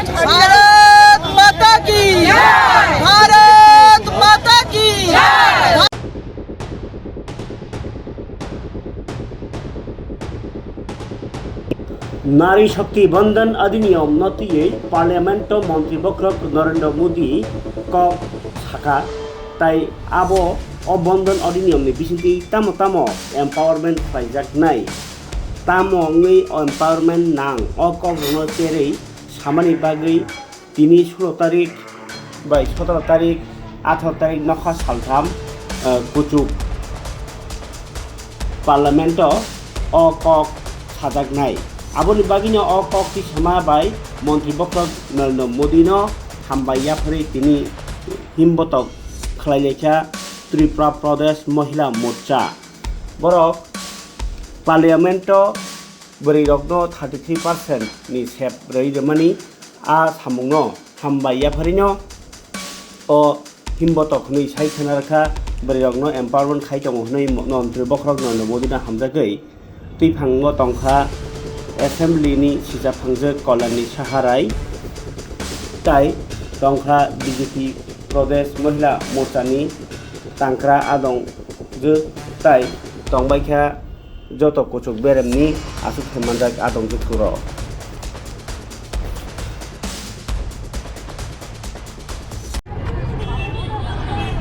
भारत माता की भारत माता की नारी शक्ति बंधन अधिनियम नतियै पार्लियामेंट मंत्रीबक्रक नरेंद्र मोदी क साखा ताई आबो बंधन अधिनियम नि बिसिंति तामो तामो एम्पावरमेंट फाइजाक नाय तामो ngै एम्पावरमेंट नां कग्रनो तेरै सामानि बागै दिनै 16 तारिख बाय 17 तारिख 18 तारिख नखा सालथाम कुचुक पार्लियामेंट कक साजाक नाय Aboni bagino kok ti sama bai Menteri Bokrok Narendra Modi no hambaya phari tini himbotok khlailekha Tripura Pradesh Mahila Morcha borok Parliament beri rokno 33% ni sep rei remani a samungno hambaya phari no o himbotok ni sai khanarkha beri rokno empowerment khai tong hnoi Menteri Bokrok Narendra Modi na hamjakai tui phangno tongkha Assembly ni sisa phangje kolani saharai tai tongkha BJP Pradesh Mahila Morcha ni tangkra adong je tai tongbaikha joto kochuk berem ni asuk hemanjak adong je thuro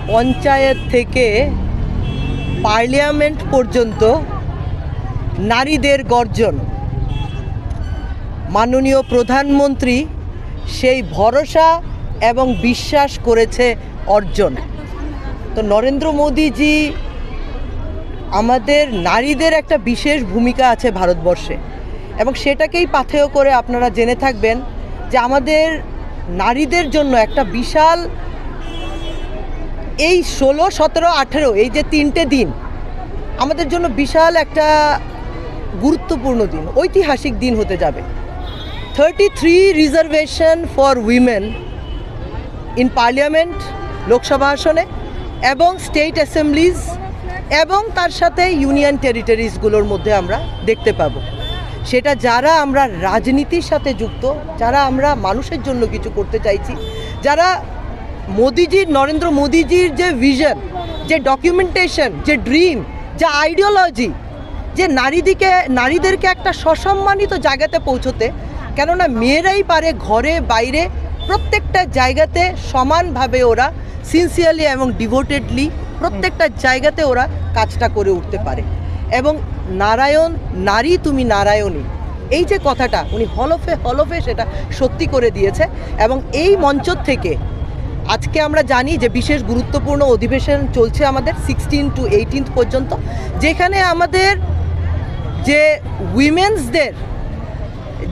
panchayat থেকে parliament পর্যন্ত নারীদের গর্জন মাননীয় প্রধানমন্ত্রী সেই ভরসা এবং বিশ্বাস করেছে অর্জন তো নরেন্দ্র মোদিজি আমাদের নারীদের একটা বিশেষ ভূমিকা আছে ভারতবর্ষে এবং সেটাকেই পাথেয় করে আপনারা জেনে থাকবেন যে আমাদের নারীদের জন্য একটা বিশাল এই 16, 17, 18 এই যে 3টে দিন আমাদের জন্য বিশাল একটা গুরুত্বপূর্ণ দিন ঐতিহাসিক দিন হতে যাবে 33 reservation for women in parliament Lok Sabha আসনে এবং স্টেট অ্যাসেম্বলিজ এবং তার সাথে ইউনিয়ন টেরিটরিজগুলোর মধ্যে আমরা দেখতে পাব সেটা যারা আমরা রাজনীতির সাথে যুক্ত যারা আমরা মানুষের জন্য কিছু করতে চাইছি যারা মোদিজির নরেন্দ্র মোদিজির যে ভিশন যে ডকুমেন্টেশন যে ড্রিম যে আইডিওলজি যে নারীদেরকে একটা সসম্মানিত জায়গাতে পৌঁছতে কেননা মেয়েরাই পারে ঘরে বাইরে প্রত্যেকটা জায়গাতে সমানভাবে ওরা সিনসিয়ারলি এবং ডিভোটেডলি প্রত্যেকটা জায়গাতে ওরা কাজটা করে উঠতে পারে এবং নারায়ণ নারী তুমি নারায়ণী এই যে কথাটা উনি হলফে সেটা সত্যি করে দিয়েছে এবং এই মঞ্চ থেকে আজকে আমরা জানি যে বিশেষ গুরুত্বপূর্ণ অধিবেশন চলছে আমাদের 16 to 18 পর্যন্ত যেখানে আমাদের যে উইমেন্সদের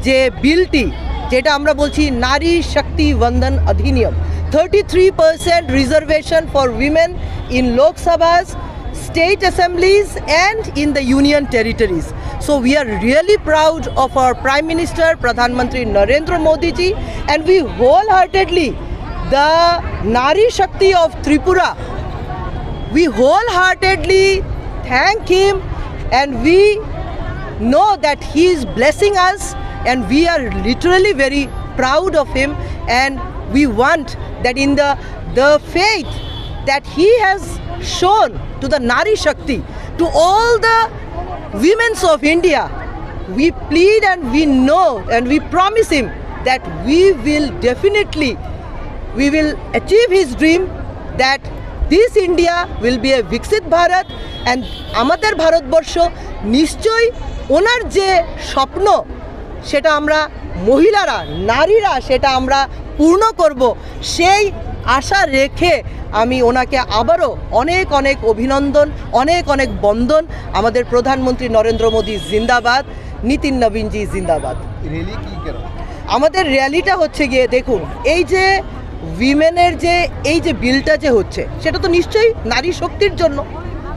যে বিলটি যেটা আমরা বলছি Nari Shakti Vandan Adhiniyam 33% reservation for women in Lok Sabhas state assemblies and in the union territories. So we are really proud of our Prime Minister Pradhan Mantri Narendra Modi ji and we wholeheartedly the Nari Shakti of Tripura we wholeheartedly thank him and we know that he is blessing us and we are literally very proud of him and we want that in the faith that he has shown to the Nari Shakti to all the women of India we plead and we know and we promise him that we will definitely we will achieve his dream that this India will be a Viksit Bharat and আমাদের ভারতবর্ষ নিশ্চয়ই ওনার যে স্বপ্ন সেটা আমরা মহিলারা নারীরা সেটা আমরা পূর্ণ করব সেই আশা রেখে আমি ওনাকে আবারও অনেক অভিনন্দন অনেক বন্দন আমাদের প্রধানমন্ত্রী নরেন্দ্র মোদি জিন্দাবাদ নীতিন নবীনজি জিন্দাবাদ র্যালি কি করো আমাদের র্যালিটা হচ্ছে গিয়ে দেখুন এই যে উইমেনের যে এই যে বিলটা যে হচ্ছে সেটা তো নিশ্চয়ই নারী শক্তির জন্য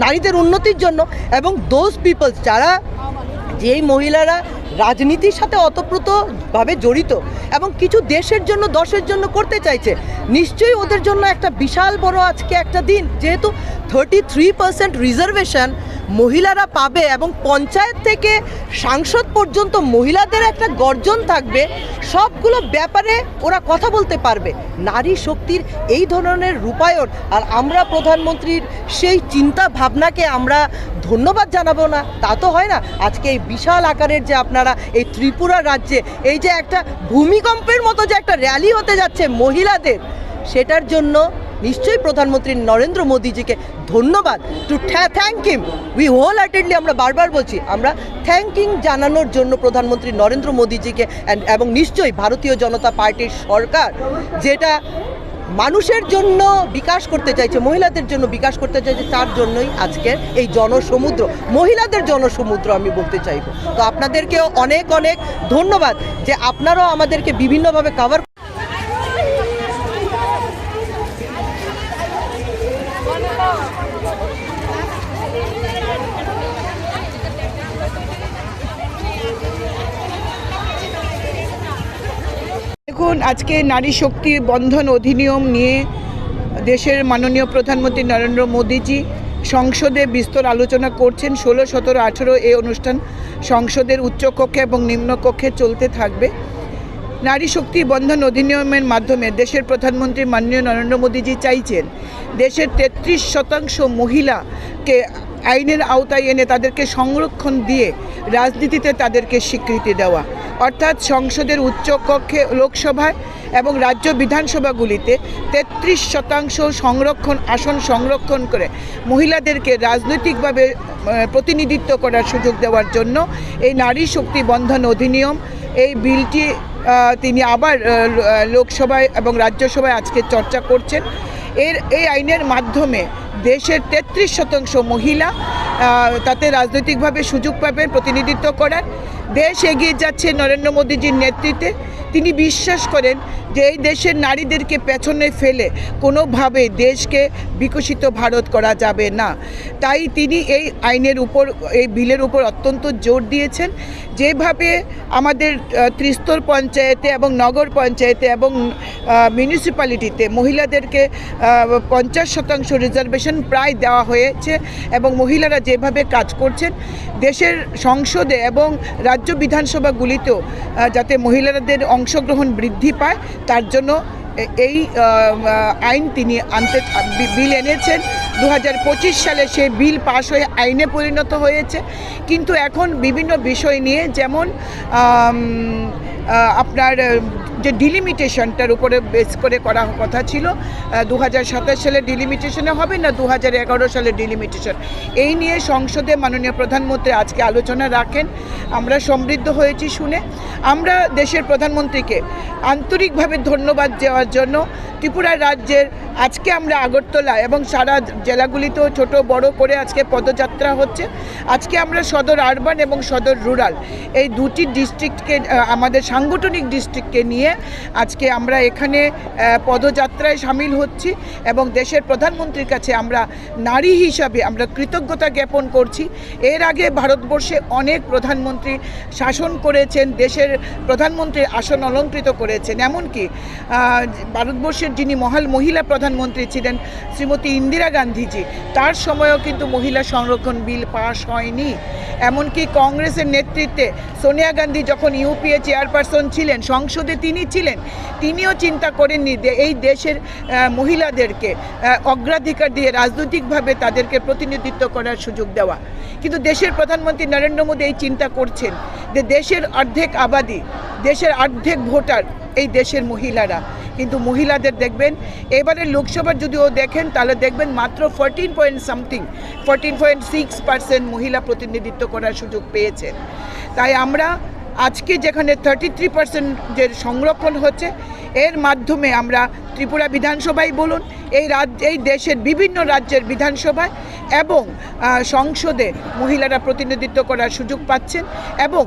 নারীদের উন্নতির জন্য এবং দোজ পিপলস যারা যেই মহিলারা রাজনীতির সাথে অতপ্রতভাবে জড়িত এবং কিছু দেশের জন্য দশের জন্য করতে চাইছে নিশ্চয়ই ওদের জন্য একটা বিশাল বড় আজকে একটা দিন যেহেতু 33% রিজার্ভেশন মহিলারা পাবে এবং পঞ্চায়েত থেকে সাংসদ পর্যন্ত মহিলাদের একটা গর্জন থাকবে, সবগুলো ব্যাপারে ওরা কথা বলতে পারবে। নারী শক্তির এই ধরনের রূপায়ণ, আর আমরা প্রধানমন্ত্রীর সেই চিন্তা ভাবনাকে আমরা ধন্যবাদ জানাবো না, তা তো হয় না। আজকে এই বিশাল আকারের যে আপনারা এই ত্রিপুরা রাজ্যে এই যে একটা ভূমিকম্পের মতো যে একটা র্যালি হতে যাচ্ছে মহিলাদের, সেটার জন্য নিশ্চয়ই প্রধানমন্ত্রী নরেন্দ্র মোদীজিকে ধন্যবাদ, to thank him we wholeheartedly. আমরা বারবার বলছি, আমরা থ্যাঙ্কিং জানানোর জন্য প্রধানমন্ত্রী নরেন্দ্র মোদীজিকে এবং নিশ্চয়ই ভারতীয় জনতা পার্টির সরকার যেটা মানুষের জন্য বিকাশ করতে চাইছে, মহিলাদের জন্য বিকাশ করতে চাইছে, তার জন্যই আজকের এই জনসমুদ্র, মহিলাদের জনসমুদ্র আমি বলতে চাইব। তো আপনাদেরকেও অনেক অনেক ধন্যবাদ যে আপনারাও আমাদেরকে বিভিন্নভাবে কভার। দেখুন, আজকে নারী শক্তি বন্ধন অধিনিয়ম নিয়ে দেশের মাননীয় প্রধানমন্ত্রী নরেন্দ্র মোদীজি সংসদে বিস্তর আলোচনা করছেন। 16, 17, 18 এই অনুষ্ঠান সংসদের উচ্চকক্ষে এবং নিম্নকক্ষে চলতে থাকবে। নারী শক্তি বন্ধন অধিনিয়মের মাধ্যমে দেশের প্রধানমন্ত্রী মাননীয় নরেন্দ্র মোদীজি চাইছেন দেশের 33% মহিলাকে আইনের আওতায় এনে তাদেরকে সংরক্ষণ দিয়ে রাজনীতিতে তাদেরকে স্বীকৃতি দেওয়া, অর্থাৎ সংসদের উচ্চকক্ষে, লোকসভায় এবং রাজ্য বিধানসভাগুলিতে 33% আসন সংরক্ষণ করে মহিলাদেরকে রাজনৈতিকভাবে প্রতিনিধিত্ব করার সুযোগ দেওয়ার জন্য এই নারী শক্তি বন্ধন অধিনিয়ম, এই বিলটি তিনি আবার লোকসভায় এবং রাজ্যসভায় আজকে চর্চা করছেন। এই আইনের মাধ্যমে দেশের 33% মহিলা তাতে রাজনৈতিকভাবে সুযোগ পাবেন প্রতিনিধিত্ব করার। দেশ এগিয়ে যাচ্ছে নরেন্দ্র মোদীজির নেতৃত্বে। তিনি বিশ্বাস করেন যে এই দেশের নারীদেরকে পেছনে ফেলে কোনোভাবে দেশকে বিকশিত ভারত করা যাবে না। তাই তিনি এই আইনের উপর, এই বিলের উপর অত্যন্ত জোর দিয়েছেন। যেভাবে আমাদের ত্রিস্তর পঞ্চায়েতে এবং নগর পঞ্চায়েতে এবং মিউনিসিপ্যালিটিতে মহিলাদেরকে 50% রিজার্ভেশন প্রায় দেওয়া হয়েছে এবং মহিলারা যেভাবে কাজ করছেন, দেশের সংসদে এবং রাজ্য বিধানসভাগুলিতেও যাতে মহিলাদের অংশগ্রহণ বৃদ্ধি পায় তার জন্য এই আইন তিনি বিল এনেছেন। 2025 সালে সেই বিল পাশ হয়ে আইনে পরিণত হয়েছে। কিন্তু এখন বিভিন্ন বিষয় নিয়ে, যেমন আপনার যে ডিলিমিটেশনটার উপরে বেস করে করা কথা ছিল, 2027 সালে ডিলিমিটেশনে হবে না 2011 সালে ডিলিমিটেশন, এই নিয়ে সংসদে মাননীয় প্রধানমন্ত্রী আজকে আলোচনা রাখেন। আমরা সমৃদ্ধ হয়েছি শুনে। আমরা দেশের প্রধানমন্ত্রীকে আন্তরিকভাবে ধন্যবাদ দেওয়ার জন্য ত্রিপুরা রাজ্যের আজকে আমরা আগরতলা এবং সারা জেলাগুলিতেও ছোট বড় করে আজকে পদযাত্রা হচ্ছে। আজকে আমরা সদর আরবান এবং সদর রুরাল এই দুটি ডিস্ট্রিক্টকে, আমাদের সাংগঠনিক ডিস্ট্রিক্টকে নিয়ে আজকে আমরা এখানে পদযাত্রায় সামিল হচ্ছি এবং দেশের প্রধানমন্ত্রীর কাছে আমরা নারী হিসাবে আমরা কৃতজ্ঞতা জ্ঞাপন করছি। এর আগে ভারতবর্ষে অনেক প্রধানমন্ত্রী শাসন করেছেন, দেশের প্রধানমন্ত্রীর আসন অলঙ্কৃত করেছেন। এমনকি ভারতবর্ষের যিনি মহিলা প্রধানমন্ত্রী ছিলেন শ্রীমতী ইন্দিরা গান্ধীজি, তার সময়ও কিন্তু মহিলা সংরক্ষণ বিল পাশ হয়নি। এমনকি কংগ্রেসের নেতৃত্বে সোনিয়া গান্ধী যখন ইউপিএ চেয়ারপারসন ছিলেন, সংসদে তিনি ছিলেন, তিনিও চিন্তা করেননি যে এই দেশের মহিলাদেরকে অগ্রাধিকার দিয়ে রাজনৈতিকভাবে তাদেরকে প্রতিনিধিত্ব করার সুযোগ দেওয়া। কিন্তু দেশের প্রধানমন্ত্রী নরেন্দ্র মোদী এই চিন্তা করছেন যে দেশের অর্ধেক আবাদি, দেশের অর্ধেক ভোটার এই দেশের মহিলারা। কিন্তু মহিলাদের দেখবেন এবারে লোকসভার যদিও দেখেন তাহলে দেখবেন মাত্র 14.6% মহিলা প্রতিনিধিত্ব করার সুযোগ পেয়েছেন। তাই আমরা আজকে যেখানে 33% যে সংরক্ষণ হচ্ছে, এর মাধ্যমে আমরা ত্রিপুরা বিধানসভায় বলুন, এই দেশের বিভিন্ন রাজ্যের বিধানসভায় এবং সংসদে মহিলারা প্রতিনিধিত্ব করার সুযোগ পাচ্ছেন এবং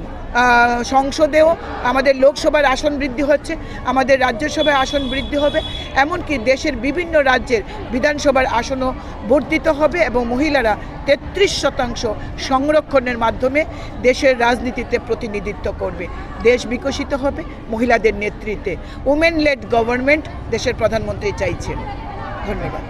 সংসদেও আমাদের লোকসভার আসন বৃদ্ধি হচ্ছে, আমাদের রাজ্যসভায় আসন বৃদ্ধি হবে, এমনকি দেশের বিভিন্ন রাজ্যের বিধানসভার আসনও বর্ধিত হবে এবং মহিলারা 33% সংরক্ষণের মাধ্যমে দেশের রাজনীতিতে প্রতিনিধিত্ব করবে। দেশ বিকশিত হবে মহিলাদের নেতৃত্বে। উমেন লেড গভর্নমেন্ট দেশের প্রধানমন্ত্রী চাইছেন। ধন্যবাদ।